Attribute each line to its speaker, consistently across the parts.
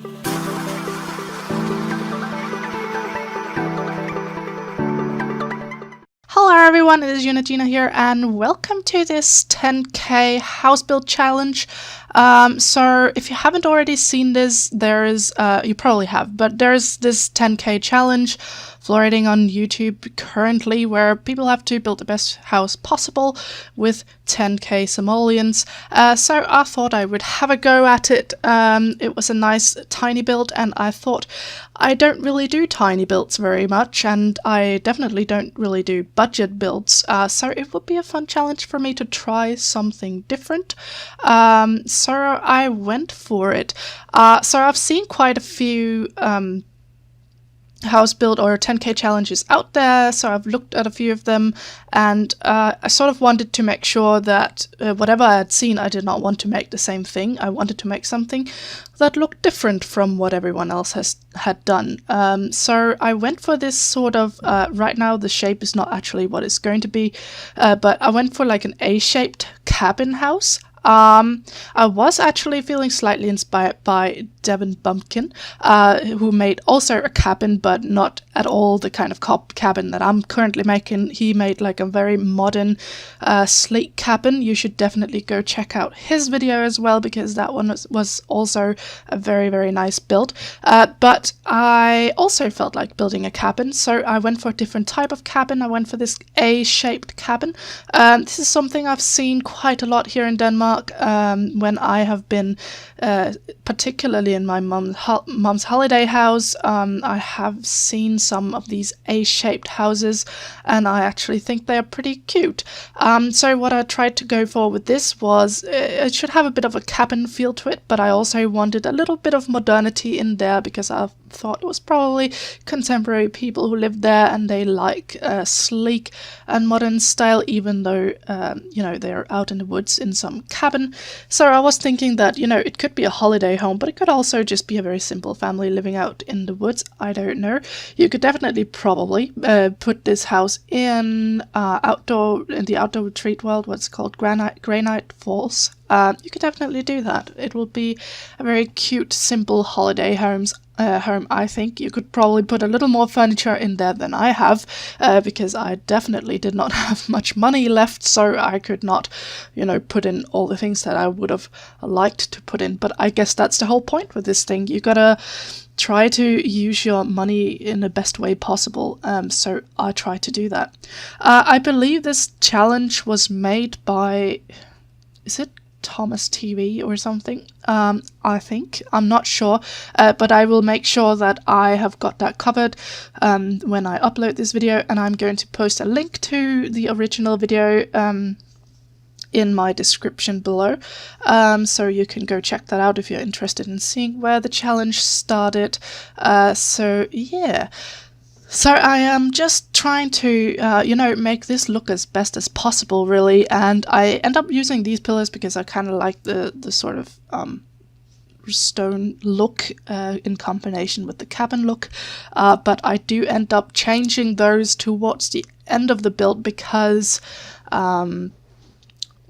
Speaker 1: Hello everyone, it is Eunagina here, and welcome to this 10k house build challenge. So if you haven't already seen this, there is, you probably have, but there's this 10k challenge floating on YouTube currently where people have to build the best house possible with 10k simoleons. So I thought I would have a go at it. It was a nice tiny build, and I thought I don't really do tiny builds very much, and I definitely don't really do budget builds, so it would be a fun challenge for me to try something different. So I went for it. So I've seen quite a few house build or 10k challenges out there, so I've looked at a few of them, and I sort of wanted to make sure that whatever I had seen, I did not want to make the same thing. I wanted to make something that looked different from what everyone else had done. So I went for this sort of, right now the shape is not actually what it's going to be, but I went for like an A-shaped cabin house. I was actually feeling slightly inspired by Devin Bumpkin, who made also a cabin, but not at all the kind of cabin that I'm currently making. He made like a very modern, sleek cabin. You should definitely go check out his video as well, because that one was also a very, very nice build. But I also felt like building a cabin, so I went for a different type of cabin. I went for this A-shaped cabin. This is something I've seen quite a lot here in Denmark. When I have been, particularly in my mom's holiday house, I have seen some of these A-shaped houses, and I actually think they are pretty cute. So what I tried to go for with this was, it should have a bit of a cabin feel to it, but I also wanted a little bit of modernity in there, because I thought it was probably contemporary people who lived there, and they like sleek and modern style, even though, you know, they're out in the woods in some cabin. So I was thinking that, you know, it could be a holiday home, but it could also just be a very simple family living out in the woods. I don't know. You could definitely probably put this house in the outdoor retreat world, what's called Granite Falls. You could definitely do that. It will be a very cute, simple holiday home, I think. You could probably put a little more furniture in there than I have, because I definitely did not have much money left, so I could not, you know, put in all the things that I would have liked to put in. But I guess that's the whole point with this thing. You gotta try to use your money in the best way possible, so I try to do that. I believe this challenge was made by, is it Thomas TV or something? I think. I'm not sure, but I will make sure that I have got that covered when I upload this video, and I'm going to post a link to the original video in my description below, so you can go check that out if you're interested in seeing where the challenge started. So yeah. So I am just trying to, you know, make this look as best as possible, really, and I end up using these pillars because I kind of like the sort of stone look in combination with the cabin look, but I do end up changing those towards the end of the build because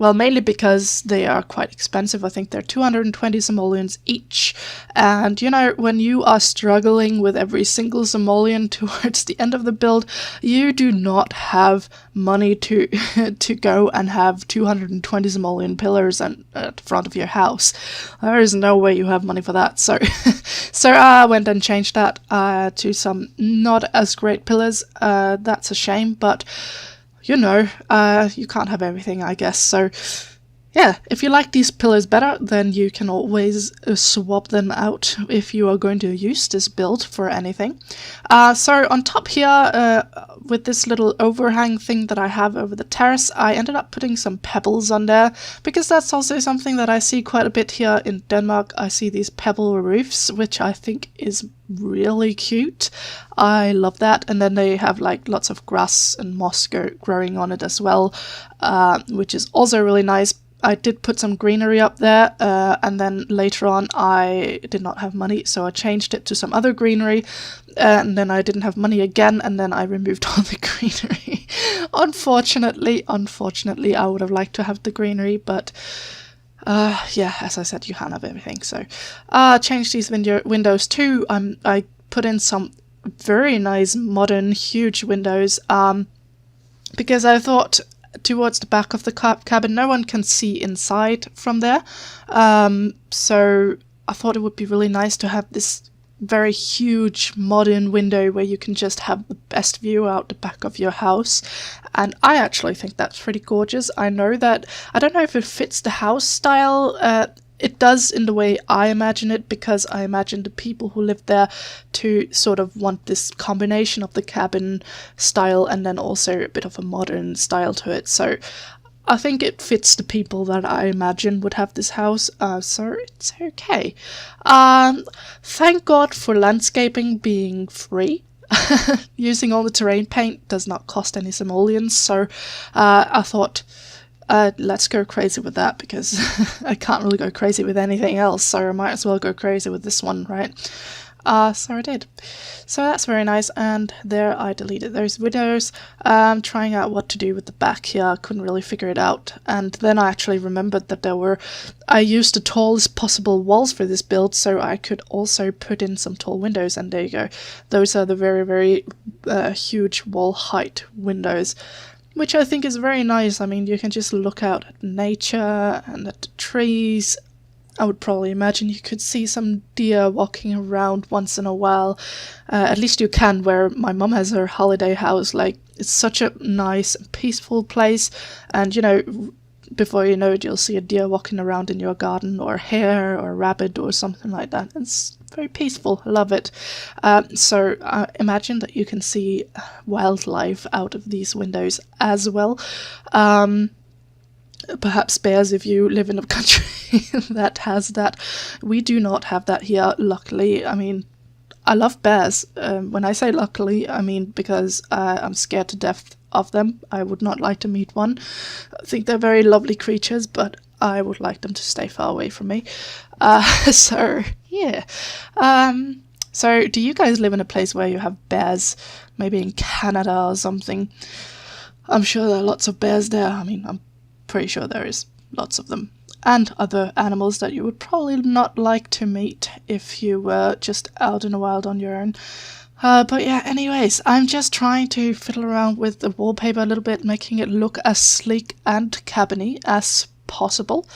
Speaker 1: well, mainly because they are quite expensive. I think they're 220 simoleons each. And, you know, when you are struggling with every single simoleon towards the end of the build, you do not have money to to go and have 220 simoleon pillars at the front of your house. There is no way you have money for that. So, so I went and changed that to some not as great pillars. That's a shame, but you know, you can't have everything, I guess. So yeah, if you like these pillars better, then you can always swap them out if you are going to use this build for anything. So on top here, with this little overhang thing that I have over the terrace, I ended up putting some pebbles on there, because that's also something that I see quite a bit here in Denmark. I see these pebble roofs, which I think is really cute. I love that. And then they have like lots of grass and moss growing on it as well, which is also really nice. I did put some greenery up there, and then later on I did not have money, so I changed it to some other greenery, and then I didn't have money again, and then I removed all the greenery. Unfortunately, I would have liked to have the greenery, but Yeah, as I said, you can't have everything. So, change these windows too. I put in some very nice, modern, huge windows. Because I thought towards the back of the cabin, no one can see inside from there. So I thought it would be really nice to have this very huge modern window where you can just have the best view out the back of your house. And I actually think that's pretty gorgeous. I know that, I don't know if it fits the house style. It does in the way I imagine it, because I imagine the people who live there to sort of want this combination of the cabin style and then also a bit of a modern style to it. So I think it fits the people that I imagine would have this house, so it's okay. Thank God for landscaping being free. Using all the terrain paint does not cost any simoleons, so I thought, let's go crazy with that, because I can't really go crazy with anything else, so I might as well go crazy with this one, right? So I did. So that's very nice, and there I deleted those videos. Trying out what to do with the back here, I couldn't really figure it out, and then I actually remembered that I used the tallest possible walls for this build, so I could also put in some tall windows, and there you go. Those are the very, very huge wall height windows, which I think is very nice. I mean, you can just look out at nature and at the trees. I would probably imagine you could see some deer walking around once in a while. At least you can where my mum has her holiday house. Like, it's such a nice, peaceful place. And, you know, before you know it, you'll see a deer walking around in your garden, or a hare or a rabbit or something like that. It's very peaceful. I love it. So imagine that you can see wildlife out of these windows as well. Perhaps bears if you live in a country that has that. We do not have that here, luckily. I mean, I love bears. When I say luckily, I mean because I'm scared to death of them. I would not like to meet one. I think they're very lovely creatures, but I would like them to stay far away from me. So, yeah. So, do you guys live in a place where you have bears? Maybe in Canada or something? I'm sure there are lots of bears there. I mean, I'm pretty sure there is lots of them, and other animals that you would probably not like to meet if you were just out in the wild on your own. But yeah, anyways, I'm just trying to fiddle around with the wallpaper a little bit, making it look as sleek and cabiny as possible.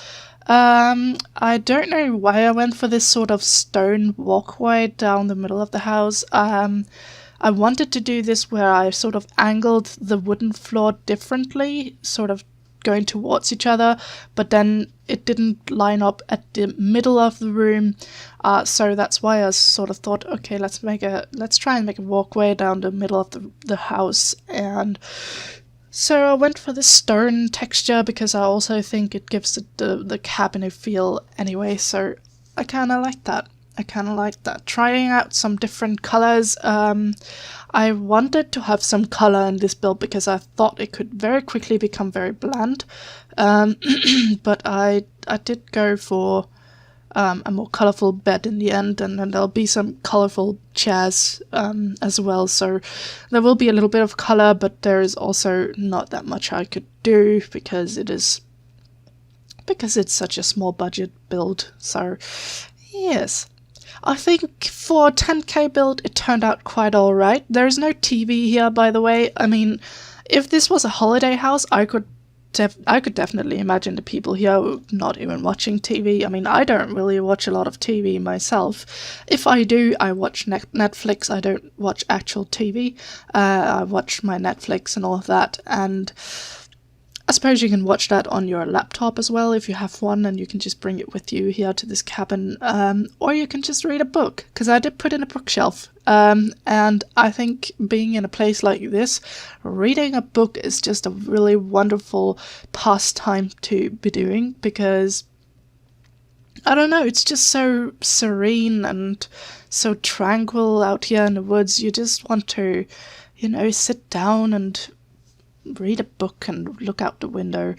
Speaker 1: I don't know why I went for this sort of stone walkway down the middle of the house. I wanted to do this where I sort of angled the wooden floor differently, sort of going towards each other, but then it didn't line up at the middle of the room, so that's why I sort of thought, okay, let's try and make a walkway down the middle of the house. And so I went for the stone texture because I also think it gives it the cabinet feel anyway, so I kind of like that. Trying out some different colors. I wanted to have some color in this build because I thought it could very quickly become very bland. But I did go for a more colorful bed in the end, and then there'll be some colorful chairs as well. So there will be a little bit of color, but there is also not that much I could do because it's such a small budget build. So yes. I think for a 10k build, it turned out quite alright. There is no TV here, by the way. I mean, if this was a holiday house, I could definitely imagine the people here not even watching TV. I mean, I don't really watch a lot of TV myself. If I do, I watch Netflix. I don't watch actual TV. I watch my Netflix and all of that, and I suppose you can watch that on your laptop as well if you have one, and you can just bring it with you here to this cabin, or you can just read a book, because I did put in a bookshelf, and I think being in a place like this, reading a book is just a really wonderful pastime to be doing, because I don't know, it's just so serene and so tranquil out here in the woods. You just want to, sit down and read a book and look out the window.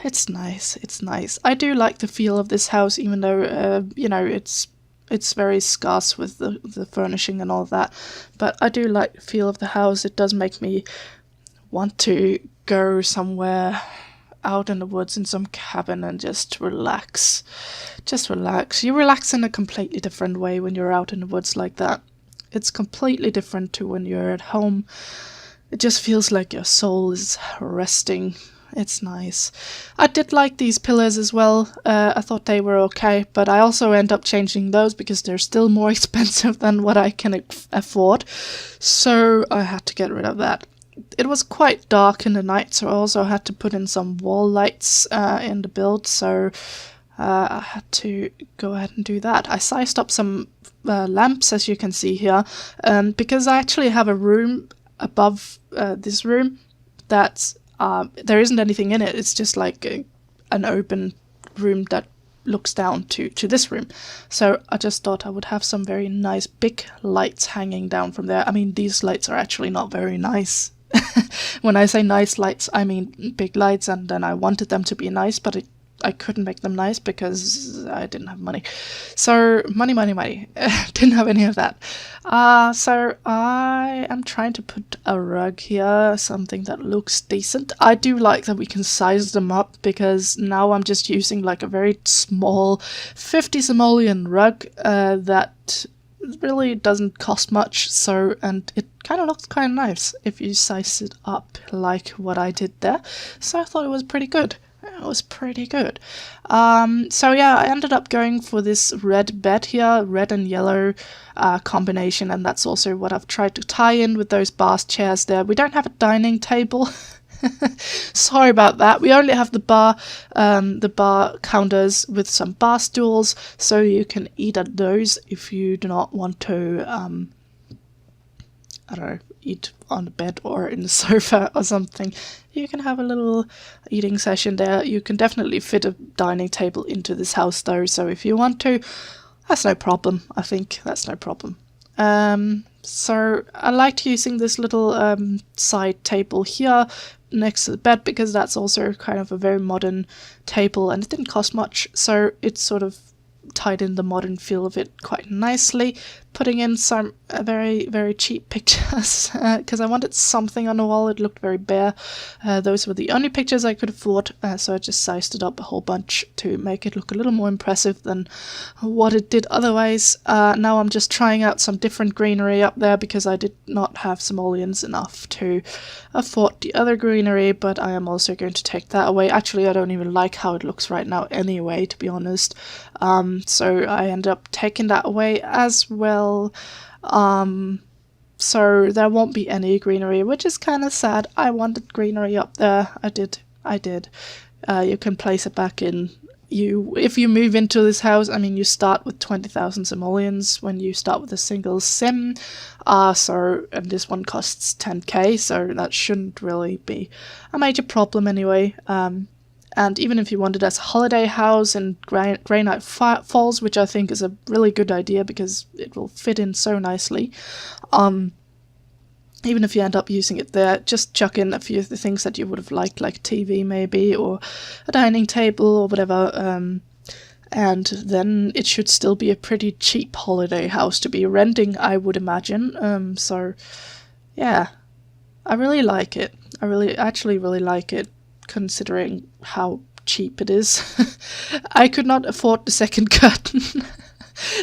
Speaker 1: It's nice. I do like the feel of this house, even though it's very scarce with the furnishing and all that, but I do like the feel of the house. It does make me want to go somewhere out in the woods in some cabin and just relax. Just relax. You relax in a completely different way when you're out in the woods like that. It's completely different to when you're at home. It just feels like your soul is resting. It's nice. I did like these pillars as well. I thought they were okay, but I also end up changing those because they're still more expensive than what I can afford. So I had to get rid of that. It was quite dark in the night, so I also had to put in some wall lights in the build, so I had to go ahead and do that. I sized up some lamps, as you can see here, because I actually have a room above this room that's there isn't anything in it. It's just like an open room that looks down to this room. So I just thought I would have some very nice big lights hanging down from there. I mean, these lights are actually not very nice. When I say nice lights, I mean big lights, and then I wanted them to be nice, but I couldn't make them nice because I didn't have money. So money. Didn't have any of that. So I am trying to put a rug here, something that looks decent. I do like that we can size them up, because now I'm just using like a very small 50 simoleon rug that really doesn't cost much, so, and it kind of looks kind of nice if you size it up like what I did there. So I thought it was pretty good. It was pretty good. So yeah, I ended up going for this red bed here, red and yellow combination, and that's also what I've tried to tie in with those bar chairs there. We don't have a dining table. Sorry about that. We only have the bar counters with some bar stools, so you can eat at those if you do not want to, I don't know, eat on the bed or in the sofa or something. You can have a little eating session there. You can definitely fit a dining table into this house though, so if you want to, that's no problem. I think that's no problem. So I liked using this little side table here next to the bed, because that's also kind of a very modern table and it didn't cost much, so it sort of tied in the modern feel of it quite nicely, putting in some very, very cheap pictures because I wanted something on the wall. It looked very bare. Those were the only pictures I could afford, so I just sized it up a whole bunch to make it look a little more impressive than what it did otherwise. Now I'm just trying out some different greenery up there, because I did not have simoleons enough to afford the other greenery, but I am also going to take that away. Actually, I don't even like how it looks right now anyway, to be honest. So I ended up taking that away as well. So there won't be any greenery, which is kind of sad. I wanted greenery up there. I did. You can place it back in. If you move into this house, I mean, you start with 20,000 simoleons when you start with a single sim. And this one costs 10k, so that shouldn't really be a major problem anyway. And even if you want it as a holiday house in Granite Falls, which I think is a really good idea because it will fit in so nicely, even if you end up using it there, just chuck in a few of the things that you would have liked, like a TV maybe, or a dining table or whatever, and then it should still be a pretty cheap holiday house to be renting, I would imagine. So yeah, I really like it. I actually really like it, considering how cheap it is. I could not afford the second curtain,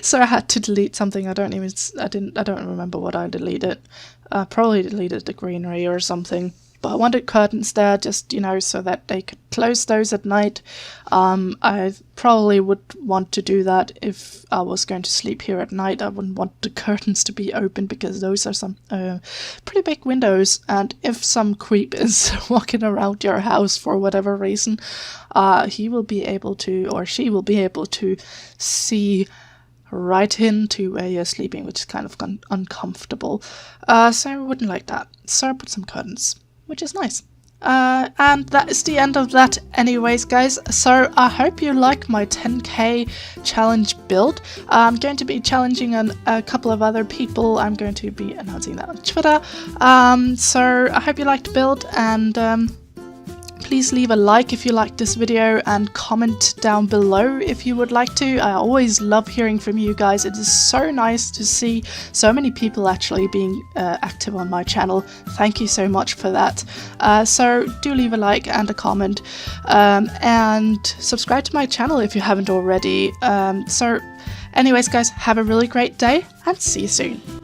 Speaker 1: so I had to delete something. I don't remember what I deleted. Probably deleted the greenery or something. But I wanted curtains there, just, so that they could close those at night. I probably would want to do that if I was going to sleep here at night. I wouldn't want the curtains to be open, because those are some pretty big windows. And if some creep is walking around your house for whatever reason, he will be able to, or she will be able to see right into where you're sleeping, which is kind of uncomfortable. So I wouldn't like that. So I put some curtains, which is nice. And that is the end of that anyways, guys. So I hope you like my 10k challenge build. I'm going to be challenging a couple of other people. I'm going to be announcing that on Twitter. So I hope you liked the build, and please leave a like if you liked this video and comment down below if you would like to. I always love hearing from you guys. It is so nice to see so many people actually being active on my channel. Thank you so much for that. So do leave a like and a comment, and subscribe to my channel if you haven't already. So anyways guys, have a really great day and see you soon.